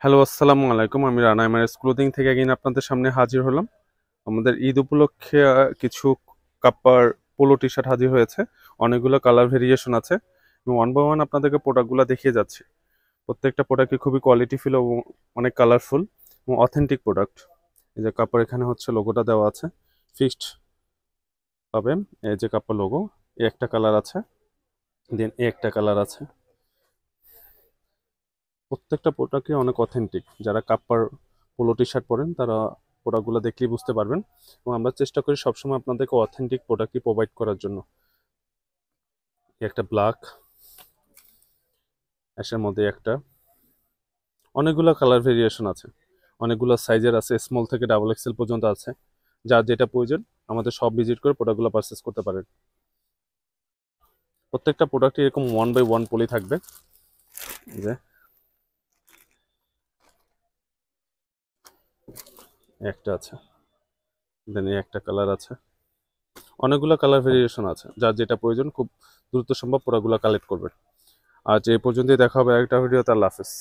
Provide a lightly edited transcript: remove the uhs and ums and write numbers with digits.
Hello, আসসালামু আলাইকুম। আমি রানা এমআরএস ক্লোদিং থেকে again আপনাদের সামনে হাজির হলাম। আমাদের ঈদ উপলক্ষে কিছু কাপ্পার পোলো টি শার্ট হাজির হয়েছে। অনেকগুলো কালার ভেরিয়েশন আছে এবং ওয়ান বাই ওয়ান আপনাদেরকে প্রোডাক্টগুলো দেখিয়ে যাচ্ছি। প্রত্যেকটা প্রোডাক্টই খুবই কোয়ালিটিফুল এবং অনেক কালারফুল এবং অথেন্টিক প্রোডাক্ট। এই যে কাপ্পার এখানে হচ্ছে লোগোটা দেওয়া আছে, ফিক্সড পাবেন। এই যে কাপ্পার লোগো, এই একটা কালার আছে, দেন এই একটা কালার আছে। প্রত্যেকটা প্রোডাক্টই অনেক অথেন্টিক। যারা কাপ্পার পোলো টি শার্ট পরেন তারা প্রোডাক্টগুলো দেখলেই বুঝতে পারবেন এবং আমরা চেষ্টা করি সবসময় আপনাদেরকে অথেন্টিক প্রোডাক্টই প্রোভাইড করার জন্য। একটা ব্ল্যাক অ্যাশের মধ্যে একটা, অনেকগুলো কালার ভেরিয়েশন আছে, অনেকগুলো সাইজের আছে, স্মল থেকে ডাবল এক্সেল পর্যন্ত আছে। যার যেটা প্রয়োজন আমাদের সব ভিজিট করে প্রোডাক্টগুলো পারচেস করতে পারেন। প্রত্যেকটা প্রোডাক্টই এরকম ওয়ান বাই ওয়ান পলি থাকবে। এই যে একটা আছে, দেন এই একটা কালার আছে, অনেকগুলো কালার ভেরিয়েশন আছে। যার যেটা প্রয়োজন খুব দ্রুত সম্ভব প্রোডাক্টগুলো কালেক্ট করবেন। আজ এই পর্যন্তই, দেখা হবে একটা ভিডিওতে। আল্লাহ হাফেজ।